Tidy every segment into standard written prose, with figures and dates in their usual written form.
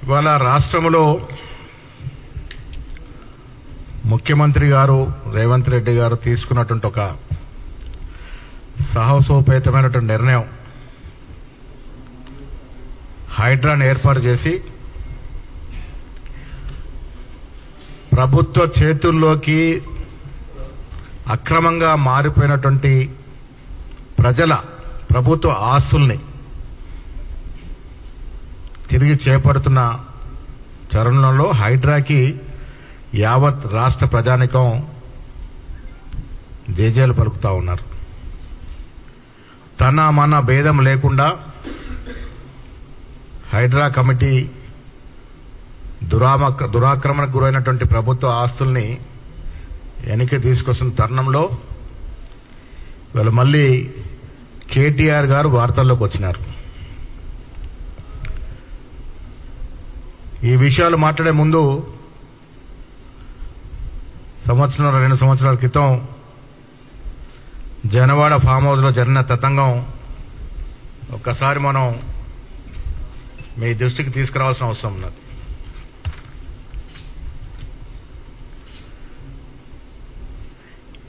ఇవాళ రాష్ట్రంలో ముఖ్యమంత్రి గారు రేవంత్ రెడ్డి గారు తీసుకున్నటువంటి ఒక సాహసోపేతమైనటువంటి నిర్ణయం హైడ్రాను ఏర్పాటు చేసి ప్రభుత్వ చేతుల్లోకి అక్రమంగా మారిపోయినటువంటి ప్రజల ప్రభుత్వ ఆస్తుల్ని తిరిగి చేపడుతున్న తరుణంలో హైడ్రాకి యావత్ రాష్ట్ర ప్రజానికం జేజేలు పలుకుతా ఉన్నారు. తన మన భేదం లేకుండా హైడ్రా కమిటీ దురాక్రమణకు గురైనటువంటి ప్రభుత్వ ఆస్తుల్ని వెనక్కి తీసుకొస్తున్న తరుణంలో ఇవాళ మళ్ళీ కేటీఆర్ గారు వార్తల్లోకి వచ్చినారు. ఈ విషయాలు మాట్లాడే ముందు సంవత్సరం 2 సంవత్సరాల క్రితం జనవాడ ఫామ్ హౌస్ లో జరిగిన తతంగం ఒక్కసారి మనం మీ దృష్టికి తీసుకురావాల్సిన అవసరం ఉన్నది.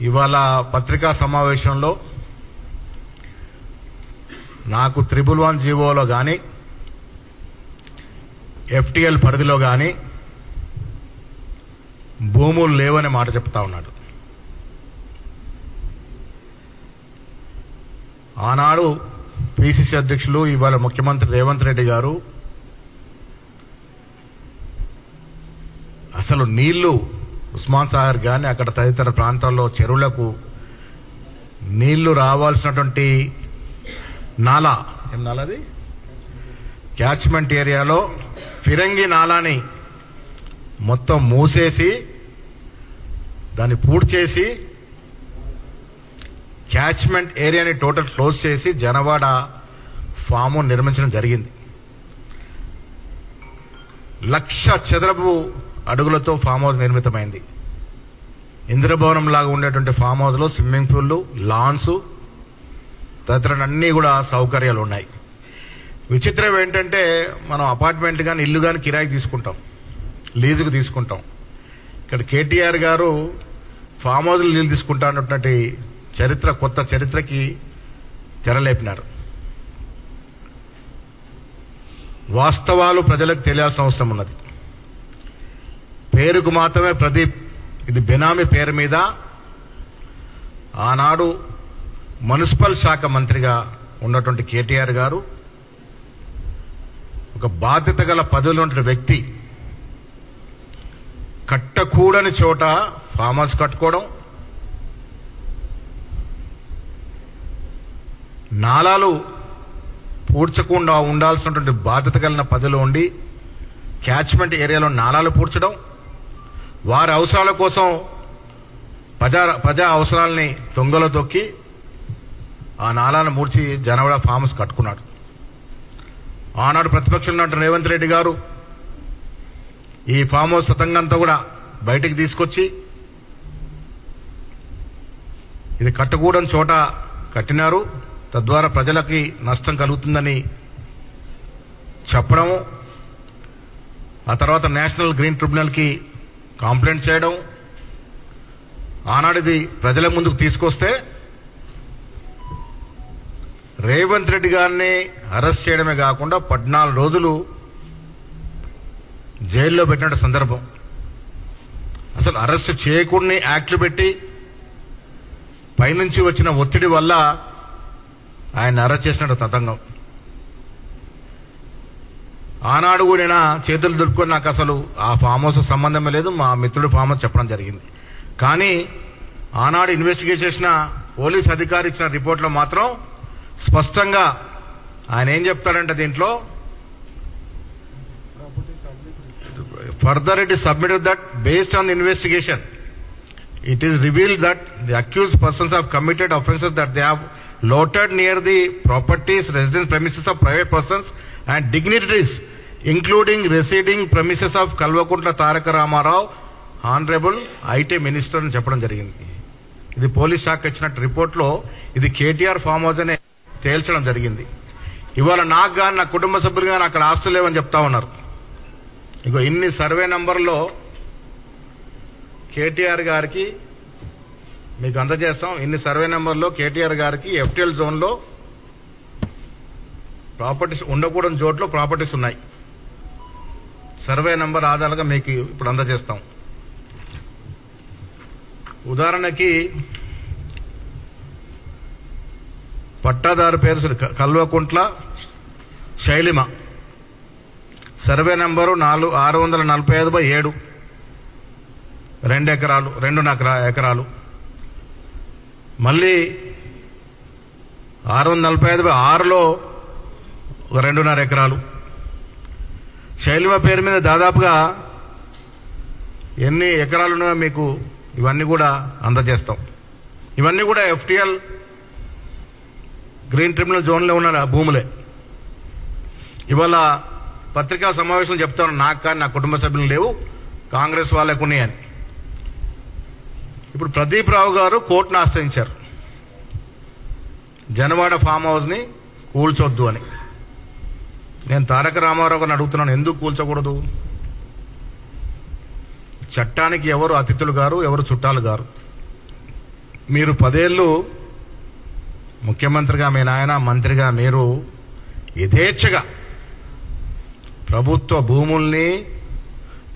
ఇవాళ పత్రికా సమావేశంలో నాకు 111 జీవోలో గాని ఎఫ్టీఎల్ పరిధిలో గాని భూములు లేవనే మాట చెప్తా ఉన్నాడు. ఆనాడు పిసిసి అధ్యక్షులు ఇవాళ ముఖ్యమంత్రి రేవంత్ రెడ్డి గారు అసలు నీళ్లు ఉస్మాన్ సాగర్ గాని అక్కడ తదితర ప్రాంతాల్లో చెరువులకు నీళ్లు రావాల్సినటువంటి నాలా ఏం నాలాది క్యాచ్మెంట్ ఏరియాలో ఫిరంగి నాలాని మొత్తం మూసేసి దాన్ని పూర్తి చేసి క్యాచ్మెంట్ ఏరియాని టోటల్ క్లోజ్ చేసి జనవాడ ఫాము నిర్మించడం జరిగింది. 1,00,000 చదరపు అడుగులతో ఫామ్ హౌస్ నిర్మితమైంది. ఇంద్రభవనం లాగా ఉండేటువంటి ఫామ్ హౌస్ లో స్విమ్మింగ్ పూల్, లాన్స్ తదితర అన్ని కూడా సౌకర్యాలు ఉన్నాయి. విచిత్రం ఏంటంటే మనం అపార్ట్మెంట్ గాని ఇల్లు గాని కిరాయికి తీసుకుంటాం, లీజుకు తీసుకుంటాం. ఇక్కడ కేటీఆర్ గారు ఫామ్ హౌస్ నీళ్లు తీసుకుంటా అన్నటువంటి చరిత్ర, కొత్త చరిత్రకి తెరలేపినారు. వాస్తవాలు ప్రజలకు తెలియాల్సిన అవసరం ఉన్నది. పేరుకు మాత్రమే ప్రదీప్, ఇది బెనామీ పేరు మీద ఆనాడు మున్సిపల్ శాఖ మంత్రిగా ఉన్నటువంటి కేటీఆర్ గారు ఒక బాధ్యత గల పదవిలో ఉన్న వ్యక్తి కట్టకూడని చోట ఫామ్ హౌస్ కట్టుకోవడం, నాలాలు పూడ్చకుండా ఉండాల్సినటువంటి బాధ్యత కలిగిన పదవిలో ఉండి క్యాచ్మెంట్ ఏరియాలో నాలాలు పూడ్చడం, వారి అవసరాల కోసం ప్రజా అవసరాలని తొంగలో తొక్కి ఆ నాలాలను మూడ్చి జనవాడ ఫామ్ హౌస్ కట్టుకున్నాడు. ఆనాడు ప్రతిపక్షంలో ఉన్న రేవంత్ రెడ్డి గారు ఈ ఫామ్ హౌస్ తతంగంతా కూడా బయటికి తీసుకొచ్చి ఇది కట్టకూడని చోట కట్టినారు, తద్వారా ప్రజలకి నష్టం కలుగుతుందని చెప్పడం, ఆ తర్వాత నేషనల్ గ్రీన్ ట్రిబ్యునల్ కి కంప్లైంట్ చేయడం, ఆనాడు ఇది ప్రజల ముందుకు తీసుకొస్తే రేవంత్ రెడ్డి గారిని అరెస్ట్ చేయడమే కాకుండా 14 రోజులు జైల్లో పెట్టిన సందర్భం. అసలు అరెస్ట్ చేయకుండా యాక్ట్లు పెట్టి పైనుంచి వచ్చిన ఒత్తిడి వల్ల ఆయన అరెస్ట్ చేసిన తతంగం. ఆనాడు కూడా చేతులు దులుపుకొని నాకు అసలు ఆ ఫామ్ హౌస్ సంబంధమే లేదు, మా మిత్రుడు ఫామ్ హౌస్ చెప్పడం జరిగింది. కానీ ఆనాడు ఇన్వెస్టిగేట్ చేసిన పోలీస్ అధికారి ఇచ్చిన రిపోర్ట్లో మాత్రం స్పష్టంగా ఆయన ఏం చెప్తాడంటే దీంట్లో further it is submitted that based on the investigation it is revealed that the accused persons have committed offences that they have loitered near the properties, residence premises of private persons and dignitaries, including residing premises of Kalvakuntla Taraka Ramarao, Honorable IT Minister అని చెప్పడం జరిగింది. ఇది police శాఖ ఇచ్చిన report లో ఇది KTR farm house అనే తేల్చడం జరిగింది. ఇవాళ నాకు గాని నా కుటుంబ సభ్యులు గాని అక్కడ ఆస్తులు లేవని చెప్తా ఉన్నారు. ఇగో ఇన్ని సర్వే నంబర్లో కేటీఆర్ గారికి మీకు అందజేస్తాం. ఇన్ని సర్వే నెంబర్లో కేటీఆర్ గారికి ఎఫ్టీఎల్ జోన్లో ప్రాపర్టీస్ ఉండకూడని చోట్ల ప్రాపర్టీస్ ఉన్నాయి. సర్వే నంబర్ ఆధారంగా మీకు ఇప్పుడు అందజేస్తాం. ఉదాహరణకి పట్టాదారు పేరు కల్వకుంట్ల శైలిమ, సర్వే నంబరు 645/7, 2 ఎకరాలు, 2.5 ఎకరాలు. మళ్ళీ 645/6లో 2.5 ఎకరాలు. శైలిమ పేరు మీద దాదాపుగా ఎన్ని ఎకరాలున్నాయో మీకు ఇవన్నీ కూడా అందజేస్తాం. ఇవన్నీ కూడా ఎఫ్టీఎల్ గ్రీన్ ట్రిబ్యునల్ జోన్లో ఉన్న భూములే. ఇవాళ పత్రికా సమావేశం చెప్తాను, నాకు కానీ నా కుటుంబ సభ్యులు లేవు, కాంగ్రెస్ వాళ్ళకు ఉన్నాయని. ఇప్పుడు ప్రదీప్ రావు గారు కోర్టును ఆశ్రయించారు, జనవాడ ఫామ్ హౌస్ ని కూల్చొద్దు అని. నేను తారక రామారావు గారిని అడుగుతున్నాను, ఎందుకు కూల్చకూడదు? చట్టానికి ఎవరు అతిథులు గారు, ఎవరు చుట్టాలు గారు? మీరు 10 ఏళ్లు ముఖ్యమంత్రిగా, మీ నాయన మంత్రిగా మీరు యథేచ్ఛగా ప్రభుత్వ భూముల్ని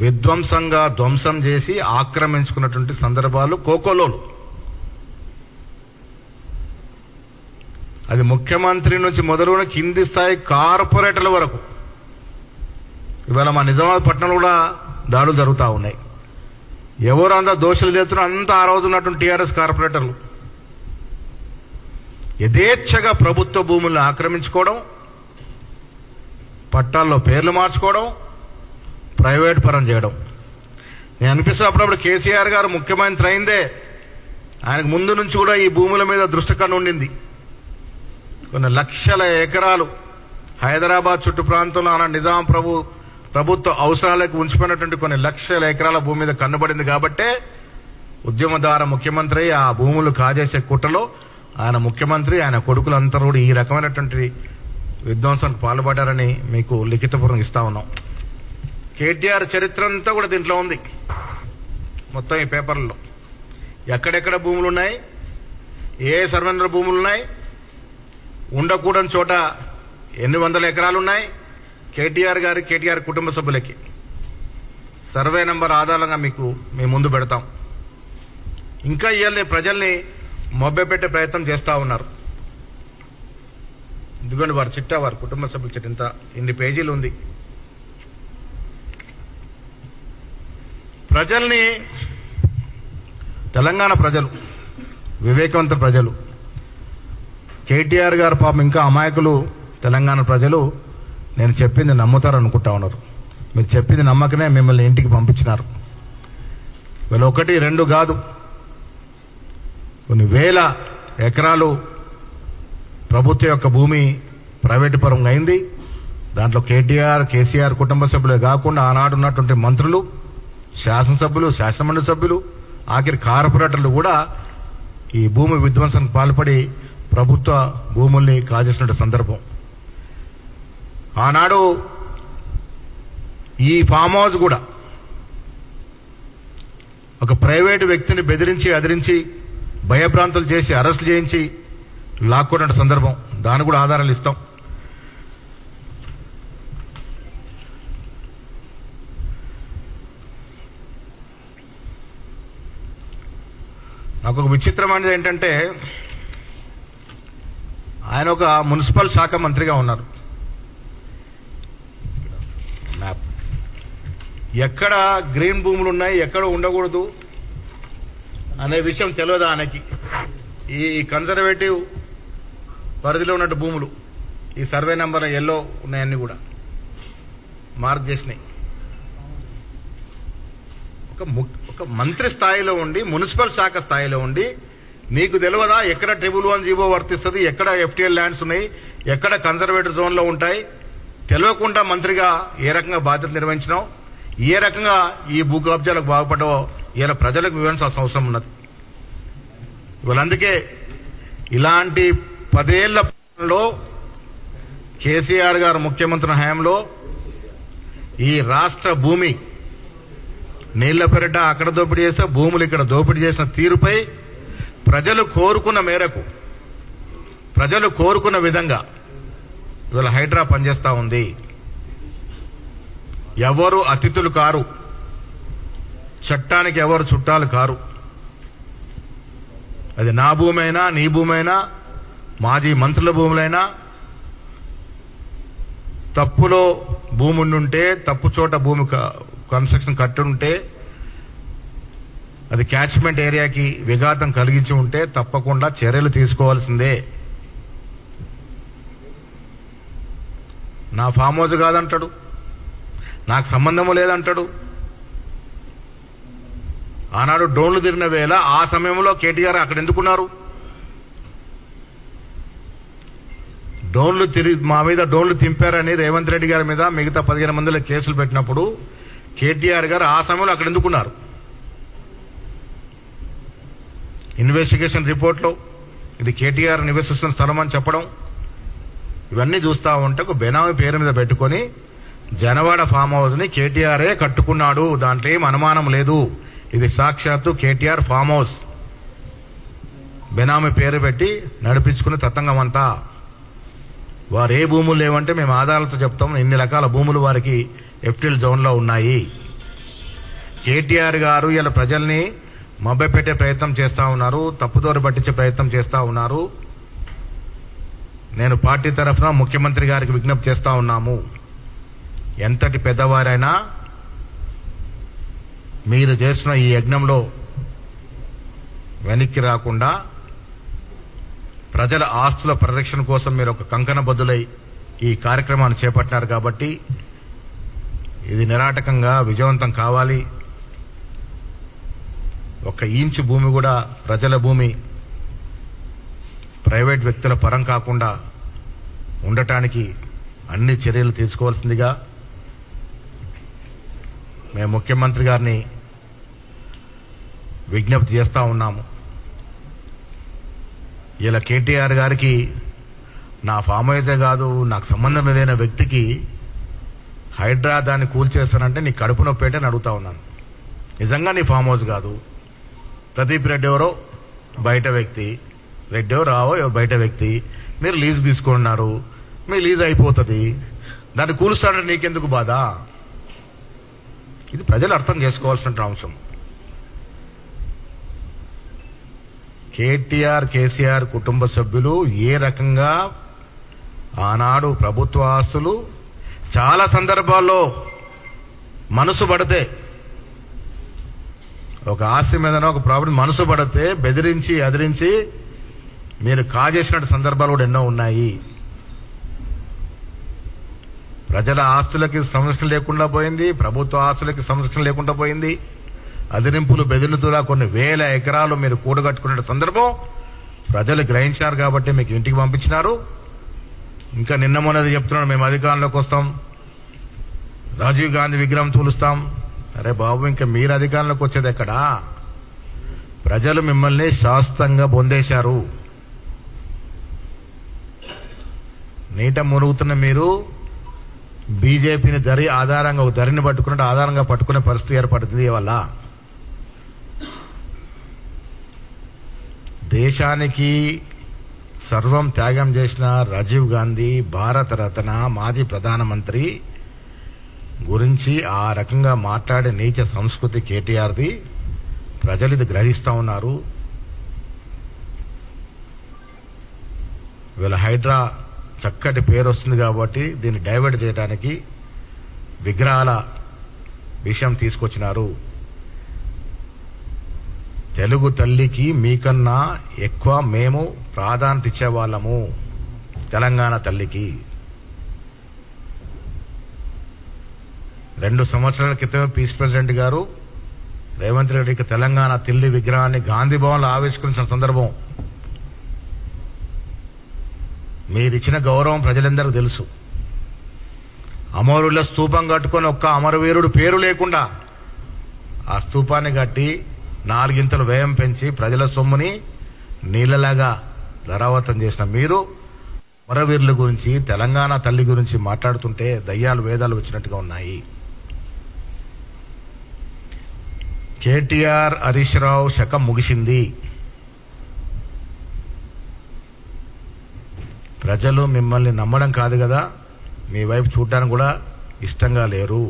విధ్వంసంగా ధ్వంసం చేసి ఆక్రమించుకున్నటువంటి సందర్భాలు కోకోలోలు. అది ముఖ్యమంత్రి నుంచి మొదలుగా కింది స్థాయి కార్పొరేటర్ల వరకు. ఇవాళ మా నిజామాబాద్ పట్టణంలో కూడా దాడులు జరుగుతూ ఉన్నాయి. ఎవరు అంతా దోషులు చేస్తున్నా అంతా ఆ రోజు ఉన్నటువంటి టీఆర్ఎస్ కార్పొరేటర్లు యథేచ్ఛగా ప్రభుత్వ భూములను ఆక్రమించుకోవడం, పట్టాల్లో పేర్లు మార్చుకోవడం, ప్రైవేట్ పరం చేయడం. నేను అనిపిస్తే అప్పుడప్పుడు కేసీఆర్ గారు ముఖ్యమంత్రి అయిందే ఆయనకు ముందు నుంచి కూడా ఈ భూముల మీద దృష్టి కన్ను ఉండింది. కొన్ని లక్షల ఎకరాలు హైదరాబాద్ చుట్టూ ప్రాంతంలో ఆన నిజాం ప్రభుత్వ అవసరాలకు ఉంచిపోయినటువంటి కొన్ని లక్షల ఎకరాల భూమి మీద కన్నుబడింది. కాబట్టే ఉద్యమదార ముఖ్యమంత్రి ఆ భూములు కాజేసే కుట్రలో ఆయన ముఖ్యమంత్రి, ఆయన కొడుకులందరూ కూడా ఈ రకమైనటువంటి విధ్వంసానికి పాల్పడ్డారని మీకు లిఖితపూర్వకంగా ఇస్తా ఉన్నాం. కేటీఆర్ చరిత్ర అంతా కూడా దీంట్లో ఉంది, మొత్తం ఈ పేపర్లలో. ఎక్కడెక్కడ భూములున్నాయి, ఏ సర్వేంద్ర భూములున్నాయి, ఉండకూడని చోట ఎన్ని వందల ఎకరాలున్నాయి, కేటీఆర్ గారి, కేటీఆర్ కుటుంబ సభ్యులకి సర్వే నంబర్ ఆధారంగా మీకు మీ ముందు పెడతాం. ఇంకా ఇవాళ ప్రజల్ని మభ్యపెట్టే ప్రయత్నం చేస్తా ఉన్నారు. ఎందుకంటే వారి చిట్టా, వారి కుటుంబ సభ్యుల చిట్ట ఇంత ఇన్ని పేజీలు ఉంది. ప్రజల్ని, తెలంగాణ ప్రజలు, వివేకవంత ప్రజలు, కేటీఆర్ గారు పాపం ఇంకా అమాయకులు తెలంగాణ ప్రజలు నేను చెప్పింది నమ్ముతారనుకుంటా ఉన్నారు. మీరు చెప్పింది నమ్మకనే మిమ్మల్ని ఇంటికి పంపించినారు. వీళ్ళు 1, 2 కాదు, కొన్ని వేల ఎకరాలు ప్రభుత్వ యొక్క భూమి ప్రైవేటు పరంగా అయింది. దాంట్లో కేటీఆర్, కేసీఆర్ కుటుంబ సభ్యులే కాకుండా ఆనాడు ఉన్నటువంటి మంత్రులు, శాసనసభ్యులు, శాసనమండలి సభ్యులు, ఆఖరి కార్పొరేటర్లు కూడా ఈ భూమి విధ్వంసానికి పాల్పడి ప్రభుత్వ భూముల్ని కాజేసిన సందర్భం. ఆనాడు ఈ ఫామ్ హౌస్ కూడా ఒక ప్రైవేటు వ్యక్తిని బెదిరించి, అదిరించి, భయభ్రాంతులు చేసి, అరెస్టులు చేయించి లాక్కున్న సందర్భం. దాని కూడా ఆధారాలు ఇస్తాం. నాకు ఒక విచిత్రమైనది ఏంటంటే, ఆయన ఒక మున్సిపల్ శాఖ మంత్రిగా ఉన్నారు. ఎక్కడ గ్రీన్ భూములు ఉన్నాయి, ఎక్కడ ఉండకూడదు అనే విషయం తెలియదు ఆయనకి. ఈ కన్జర్వేటివ్ పరిధిలో ఉన్న భూములు ఈ సర్వే నంబర్ ఎల్లో ఉన్నాయన్నీ కూడా మార్క్ చేసినాయి. ఒక మంత్రి స్థాయిలో ఉండి, మున్సిపల్ శాఖ స్థాయిలో ఉండి నీకు తెలియదా ఎక్కడ ట్రిబుల్ 1 జీవో వర్తిస్తుంది, ఎక్కడ ఎఫ్టీఎల్ ల్యాండ్స్ ఉన్నాయి, ఎక్కడ కన్జర్వేటివ్ జోన్ లో ఉంటాయి? తెలియకుండా మంత్రిగా ఏ రకంగా బాధ్యత నిర్వహించినావు, ఏ రకంగా ఈ భూ కబ్జాలకు బాగుపడ్డావో ఇలా ప్రజలకు వివరించాల్సిన అవసరం ఉన్నది. అందుకే ఇలాంటి 10 ఏళ్ల పాలనలో కేసీఆర్ గారు ముఖ్యమంత్రి హయాంలో ఈ రాష్ట్ర భూమి నీళ్ల పెరట అక్కడ దోపిడీ చేసే భూములు ఇక్కడ దోపిడీ చేసిన తీరుపై ప్రజలు కోరుకున్న మేరకు, ప్రజలు కోరుకున్న విధంగా ఇవాళ హైడ్రా పనిచేస్తా ఉంది. ఎవరు అతిథులు కారు, చట్టానికి ఎవరు చుట్టాలు కారు. అది నా భూమైనా, నీ భూమైనా, మాజీ మంత్రుల భూములైనా, తప్పులో భూమి ఉండుంటే, తప్పు చోట భూమి కన్స్ట్రక్షన్ కట్టుంటే, అది క్యాచ్మెంట్ ఏరియాకి విఘాతం కలిగించి ఉంటే తప్పకుండా చర్యలు తీసుకోవాల్సిందే. నా ఫామ్ హౌస్ కాదంటాడు, నాకు సంబంధము లేదంటాడు. ఆనాడు డ్రోన్లు తిరిగిన వేళ ఆ సమయంలో కేటీఆర్ అక్కడ ఎందుకున్నారు? మా మీద డ్రోన్లు తింపారని రేవంత్ రెడ్డి గారి మీద మిగతా 15 మందిలో కేసులు పెట్టినప్పుడు కేటీఆర్ గారు ఆ సమయంలో అక్కడ ఎందుకున్నారు? ఇన్వెస్టిగేషన్ రిపోర్ట్లో ఇది కేటీఆర్ నివసిస్తున్న స్థలం అని చెప్పడం, ఇవన్నీ చూస్తా ఉంటే ఒక బెనామీ పేరు మీద పెట్టుకుని జనవాడ ఫామ్ హౌస్ ని కేటీఆరే కట్టుకున్నాడు. దాంట్లో ఏం అనుమానం లేదు. ఇది సాక్షాత్తు కేటీఆర్ ఫామ్ హౌస్. బెనామీ పేరు పెట్టి నడిపించుకునే తతంగం అంతా. వారు ఏ భూములు లేవంటే మేము ఆధారాలతో చెప్తాం. ఇన్ని రకాల భూములు వారికి ఎఫ్టిల్ జోన్ లో ఉన్నాయి. కేటీఆర్ గారు ఇలా ప్రజల్ని మభ్యపెట్టే ప్రయత్నం చేస్తా ఉన్నారు, తప్పుదోరు పట్టించే ప్రయత్నం చేస్తా ఉన్నారు. నేను పార్టీ తరఫున ముఖ్యమంత్రి గారికి విజ్ఞప్తి చేస్తా ఉన్నాము. ఎంతటి పెద్దవారైనా మీరు చేస్తున్న ఈ యజ్ఞంలో వెనక్కి రాకుండా ప్రజల ఆస్తుల పరిరక్షణ కోసం మీరు ఒక కంకణబద్దులై ఈ కార్యక్రమాన్ని చేపట్టినారు కాబట్టి ఇది నిరాటకంగా విజయవంతం కావాలి. ఒక ఇంచు భూమి కూడా ప్రజల భూమి ప్రైవేట్ వ్యక్తుల పరం కాకుండా ఉండటానికి అన్ని చర్యలు తీసుకోవాల్సిందిగా మేము ముఖ్యమంత్రి గారిని విజ్ఞప్తి చేస్తా ఉన్నాము. ఇలా కేటీఆర్ గారికి నా ఫామ్ హౌసే కాదు, నాకు సంబంధం లేని వ్యక్తికి హైడ్రా దాన్ని కూల్చేస్తానంటే నీ కడుపు నొప్పేంటే అని అడుగుతా ఉన్నాను. నిజంగా నీ ఫామ్ హౌస్ కాదు. ప్రదీప్ రెడ్డి ఎవరో బయట వ్యక్తి, రెడ్డి ఎవరో రావో ఎవరు బయట వ్యక్తి, మీరు లీజ్ తీసుకున్నారు, మీ లీజ్ అయిపోతుంది, దాన్ని కూలుస్తాడంటే నీకెందుకు బాధ? ఇది ప్రజలు అర్థం చేసుకోవాల్సిన అంశం. కేటీఆర్, కేసీఆర్ కుటుంబ సభ్యులు ఏ రకంగా ఆనాడు ప్రభుత్వ ఆస్తులు చాలా సందర్భాల్లో మనసు పడితే, ఒక ఆస్తి మీద ఒక ప్రాపర్టీ మనసు పడితే బెదిరించి అదిరించి మీరు కాజేసిన సందర్భాలు కూడా ఎన్నో ఉన్నాయి. ప్రజల ఆస్తులకి సంరక్షణ లేకుండా పోయింది, ప్రభుత్వ ఆస్తులకి సంరక్షణ లేకుండా పోయింది. అదిరింపులు బెదిరింపులా కొన్ని వేల ఎకరాలు మీరు కూడగట్టుకునే సందర్భం ప్రజలు గ్రహించారు కాబట్టి మీకు ఇంటికి పంపించినారు. ఇంకా నిన్న మొన్నది చెప్తున్నాడు, మేము అధికారంలోకి వస్తాం, రాజీవ్ గాంధీ విగ్రహం తూలుస్తాం. అరే బాబు, ఇంకా మీరు అధికారంలోకి వచ్చేది ఎక్కడా? ప్రజలు మిమ్మల్ని శాశ్వతంగా పొందేశారు. నీట మునుగుతున్న మీరు బీజేపీని ఆధారంగా ఒక దరిని పట్టుకున్నట్టు ఆధారంగా పట్టుకునే పరిస్థితి ఏర్పడుతుంది. వల్ల దేశానికి సర్వం త్యాగం చేసిన రాజీవ్ గాంధీ, భారత రత్న, మాజీ ప్రధానమంత్రి గురించి ఆ రకంగా మాట్లాడే నీచ సంస్కృతి కేటీఆర్ది. ప్రజలు ఇది గ్రహిస్తా ఉన్నారు. వీళ్ళ హైడ్రా చక్కటి పేరు వస్తుంది కాబట్టి దీన్ని డైవర్ట్ చేయడానికి విగ్రహాల విషయం తీసుకొచ్చినారు. తెలుగు తల్లికి మీకన్నా ఎక్కువ మేము ప్రాధాన్యత ఇచ్చేవాళ్ళము. తెలంగాణ తల్లికి 2 సంవత్సరాల క్రితమే పీస్ ప్రెసిడెంట్ గారు రేవంత్ రెడ్డికి తెలంగాణ తల్లి విగ్రహాన్ని గాంధీ భవన్లో ఆవిష్కరించిన సందర్భం. మీరిచ్చిన గౌరవం ప్రజలందరికీ తెలుసు. అమరుల స్తూపం కట్టుకుని ఒక్క అమరవీరుడు పేరు లేకుండా ఆ స్తూపాన్ని కట్టి 4 ఇంతలు వ్యయం పెంచి ప్రజల సొమ్ముని నీళ్లలాగా ధరావతం చేసిన మీరు అమరవీరుల గురించి, తెలంగాణ తల్లి గురించి మాట్లాడుతుంటే దయ్యాలు వేదాలు వచ్చినట్టుగా ఉన్నాయి. కేటీఆర్ హరీష్ రావు శకం ముగిసింది. ప్రజలు మిమ్మల్ని నమ్మడం కాదు కదా, మీ వైపు చూడడానికి కూడా ఇష్టంగా లేరు.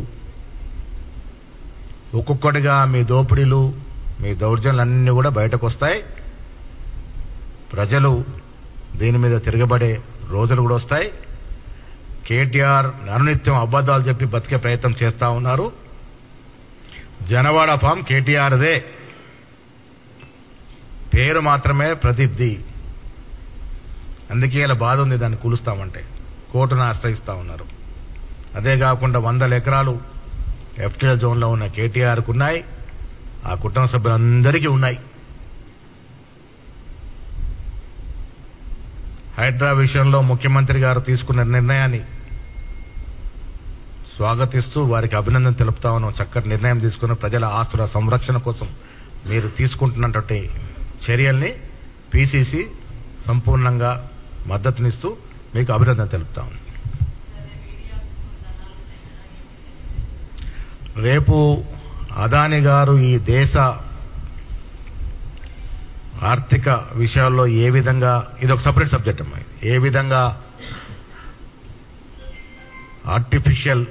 ఒక్కొక్కటిగా మీ దోపిడీలు, మీ దౌర్జన్యాలన్నీ కూడా బయటకు వస్తాయి. ప్రజలు దీని మీద తిరగబడే రోజులు కూడా వస్తాయి. కేటీఆర్ అనునిత్యం అబద్దాలు చెప్పి బతికే ప్రయత్నం చేస్తా ఉన్నారు. జనవాడ ఫామ్ కేటీఆర్దే, పేరు మాత్రమే ప్రసిద్ధి. అందుకే ఇలా బాధ ఉంది, దాన్ని కూలుస్తామంటే కోర్టును ఆశ్రయిస్తా ఉన్నారు. అదే కాకుండా 100 ఎకరాలు ఎఫ్టీఎల్ జోన్లో ఉన్న కేటీఆర్కు ఉన్నాయి, ఆ కుటుంబ సభ్యులందరికీ ఉన్నాయి. హైడ్రా విషయంలో ముఖ్యమంత్రి గారు తీసుకున్న నిర్ణయాన్ని స్వాగతిస్తూ వారికి అభినందన తెలుపుతా ఉన్నాం. చక్కటి నిర్ణయం తీసుకున్న ప్రజల ఆస్తుల సంరక్షణ కోసం మీరు తీసుకుంటున్నటువంటి చర్యల్ని పీసీసీ సంపూర్ణంగా మద్దతునిస్తూ మీకు అభినందన తెలుపుతా ఉన్నాం. రేపు అదాని గారు ఈ దేశ ఆర్థిక విషయాల్లో ఏ విధంగా, ఇది ఒక సపరేట్ సబ్జెక్ట్ అమ్మా, ఏ విధంగా ఆర్టిఫిషియల్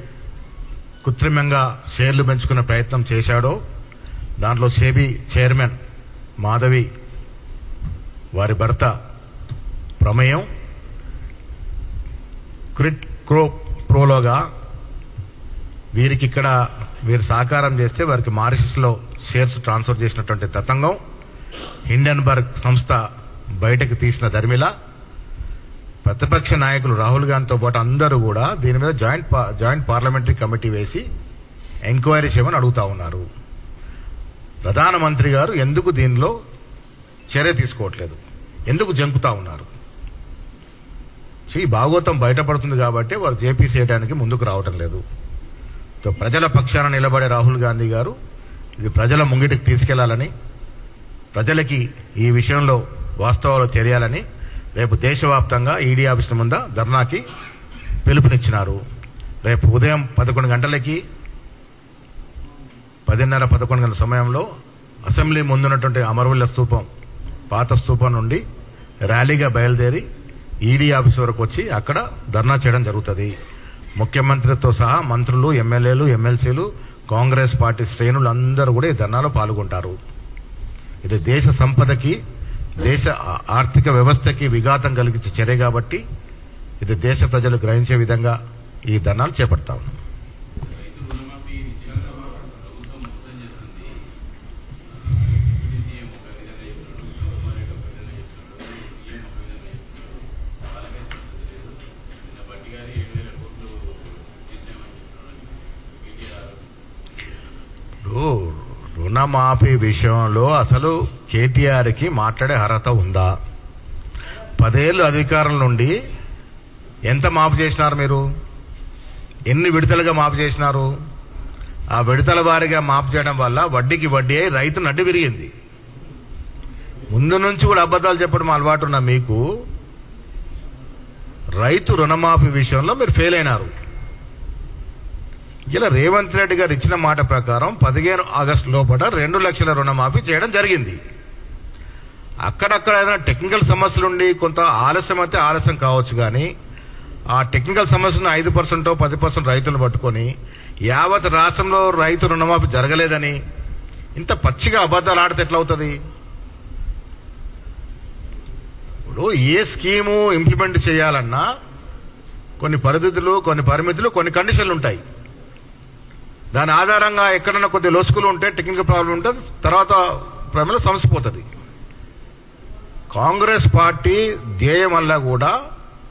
కృత్రిమంగా షేర్లు పెంచుకునే ప్రయత్నం చేశాడో, దాంట్లో సెబీ చైర్మన్ మాధవి వారి భర్త ప్రమేయం క్విడ్ ప్రో ప్రోలోగా వీరికి వీరు సహకారం చేస్తే వారికి మారిషస్ లో షేర్స్ ట్రాన్స్ఫర్ చేసినటువంటి తతంగం హిండెన్బర్గ్ సంస్థ బయటకు తీసిన దర్మిలా ప్రతిపక్ష నాయకులు రాహుల్ గాంధీతో పాటు అందరూ కూడా దీని మీద జాయింట్ పార్లమెంటరీ కమిటీ వేసి ఎంక్వైరీ చేయమని అడుగుతా ఉన్నారు. ప్రధానమంత్రి గారు ఎందుకు దీనిలో చర్య తీసుకోవట్లేదు, ఎందుకు జంకుతా ఉన్నారు? ఈ భాగవతం బయటపడుతుంది కాబట్టి వారు జేపీ చేయడానికి ముందుకు రావటం లేదు. ప్రజల పక్షాన నిలబడే రాహుల్ గాంధీ గారు ఇది ప్రజల ముంగిటికి తీసుకెళ్లాలని, ప్రజలకి ఈ విషయంలో వాస్తవాలు తెలియాలని రేపు దేశవ్యాప్తంగా ఈడీ ఆఫీసుల ముందు ధర్నాకి పిలుపునిచ్చినారు. రేపు ఉదయం 11 గంటలకి 10:30-11 గంటల సమయంలో అసెంబ్లీ ముందున్నటువంటి అమరవీరుల స్తూపం, పాత స్తూపం నుండి ర్యాలీగా బయలుదేరి ఈడీ ఆఫీస్ వరకు వచ్చి అక్కడ ధర్నా చేయడం జరుగుతుంది. ముఖ్యమంత్రితో సహా మంత్రులు, ఎమ్మెల్యేలు, ఎమ్మెల్సీలు, కాంగ్రెస్ పార్టీ శ్రేణులు అందరూ కూడా ఈ ధర్నాలో పాల్గొంటారు. ఇది దేశ సంపదకి, దేశ ఆర్థిక వ్యవస్థకి విఘాతం కలిగించే చర్య కాబట్టి ఇది దేశ ప్రజలు గ్రహించే విధంగా ఈ ధర్నాలు చేపడతా ఉన్నాం. రుణమాఫీ విషయంలో అసలు కేటీఆర్ కి మాట్లాడే అర్హత ఉందా? 10 ఏళ్ళు అధికారం నుండి ఎంత మాఫీ చేసినారు మీరు? ఎన్ని విడతలుగా మాఫీ చేసినారు? ఆ విడతల వారీగా మాఫీ చేయడం వల్ల వడ్డీకి వడ్డీ అయి రైతు నడ్డి విరిగింది. ముందు నుంచి కూడా అబద్దాలు చెప్పడం అలవాటు ఉన్న మీకు రైతు రుణమాఫీ విషయంలో మీరు ఫెయిల్ అయినారు. ఇలా రేవంత్ రెడ్డి గారు ఇచ్చిన మాట ప్రకారం 15 ఆగస్టు లోపల 2 లక్షల రుణమాఫీ చేయడం జరిగింది. అక్కడక్కడ ఏదైనా టెక్నికల్ సమస్యలుండి కొంత ఆలస్యం అయితే ఆలస్యం కావచ్చు, కానీ ఆ టెక్నికల్ సమస్యను 5% 10% రైతులు పట్టుకొని యావత్ రాష్ట్రంలో రైతు రుణమాఫీ జరగలేదని ఇంత పచ్చిగా అబద్దాలు ఆడితే ఎట్లవుతుంది? ఇప్పుడు ఏ స్కీము ఇంప్లిమెంట్ చేయాలన్నా కొన్ని పరిస్థితులు, కొన్ని పరిమితులు, కొన్ని కండిషన్లు ఉంటాయి. దాని ఆధారంగా ఎక్కడన్నా కొద్ది లొసుకులు ఉంటే, టెక్నికల్ ప్రాబ్లం ఉంటే తర్వాత ప్రాబ్లం సమసిపోతుంది. కాంగ్రెస్ పార్టీ ధ్యేయం వల్ల కూడా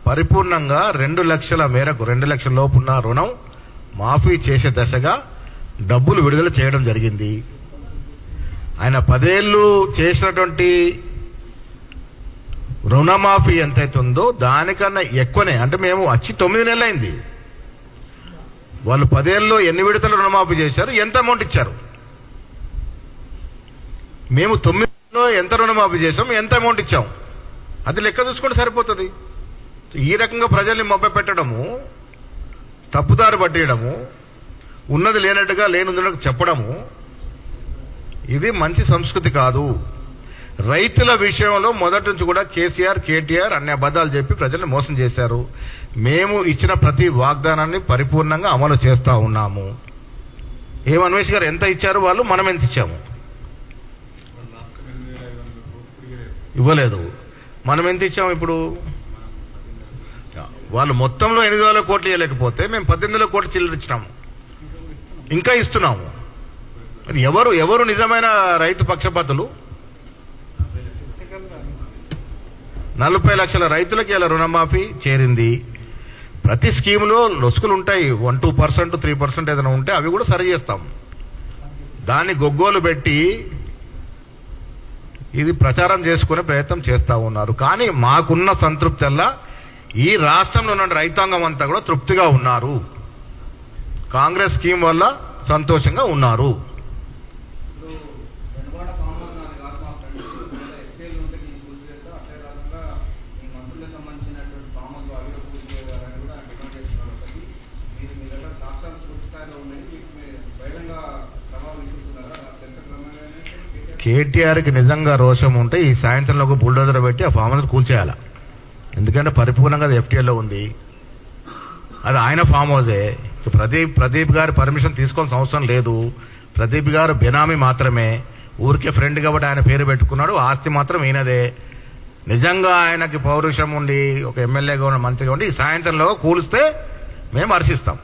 పరిపూర్ణంగా 2 లక్షల మేరకు 2 లక్షల లోపున్న రుణం మాఫీ చేసే దశగా డబ్బులు విడుదల చేయడం జరిగింది. ఆయన 10 ఏళ్లు చేసినటువంటి రుణమాఫీ ఎంతైతుందో దానికన్నా ఎక్కువనే, అంటే మేము వచ్చి 9 నెలలైంది. వాళ్ళు 10 ఏళ్ళలో ఎన్ని విడతలు రుణమాఫీ చేశారు, ఎంత అమౌంట్ ఇచ్చారు? మేము 9లో ఎంత రుణమాఫీ చేశాం, ఎంత అమౌంట్ ఇచ్చాం, అది లెక్క చూసుకుంటే సరిపోతుంది. ఈ రకంగా ప్రజల్ని మభ్యపెట్టడము, తప్పుదారి పట్టేయడము, ఉన్నది లేనట్టుగా లేనున్నట్టు చెప్పడము, ఇది మంచి సంస్కృతి కాదు. రైతుల విషయంలో మొదటి నుంచి కూడా కేసీఆర్, కేటీఆర్ అన్ని అబద్దాలు చెప్పి ప్రజల్ని మోసం చేశారు. మేము ఇచ్చిన ప్రతి వాగ్దానాన్ని పరిపూర్ణంగా అమలు చేస్తా ఉన్నాము. ఏం అన్వేష్ గారు ఎంత ఇచ్చారు వాళ్ళు, మనం ఎంత ఇచ్చాము? ఇవ్వలేదు. మనం ఎంత ఇచ్చాము? ఇప్పుడు వాళ్ళు మొత్తంలో 8,000 కోట్లు ఇవ్వలేకపోతే మేము 18,000 కోట్లు చిల్లరిచ్చినాము, ఇంకా ఇస్తున్నాము. ఎవరు నిజమైన రైతు పక్షపాతులు? 40 లక్షల రైతులకి ఇలా రుణమాఫీ చేరింది. ప్రతి స్కీములో లొసుకులు ఉంటాయి. 1-2%, 3% ఏదైనా ఉంటే అవి కూడా సరి చేస్తాం. దాన్ని గొగ్గోలు పెట్టి ఇది ప్రచారం చేసుకునే ప్రయత్నం చేస్తా ఉన్నారు. కానీ మాకున్న సంతృప్తి ఈ రాష్ట్రంలో ఉన్న రైతాంగం అంతా కూడా తృప్తిగా ఉన్నారు. కాంగ్రెస్ స్కీమ్ వల్ల సంతోషంగా ఉన్నారు. కేటీఆర్కి నిజంగా రోషం ఉంటే ఈ సాయంత్రంలో ఒక బుల్డోజర్ పెట్టి ఆ ఫామ్ హౌస్ కూల్చేయాల. ఎందుకంటే పరిపూర్ణంగా అది ఎఫ్టీఎల్లో ఉంది, అది ఆయన ఫామ్ హౌసే. ప్రదీప్ గారి పర్మిషన్ తీసుకోవాల్సిన అవసరం లేదు. ప్రదీప్ గారు బినామీ మాత్రమే, ఊరికే ఫ్రెండ్ కాబట్టి ఆయన పేరు పెట్టుకున్నాడు. ఆస్తి మాత్రం ఈయనదే. నిజంగా ఆయనకి పౌరుషం ఉండి ఒక ఎమ్మెల్యేగా ఉన్న, మంత్రిగా ఉండి ఈ సాయంత్రంలో కూలిస్తే మేము హర్షిస్తాం.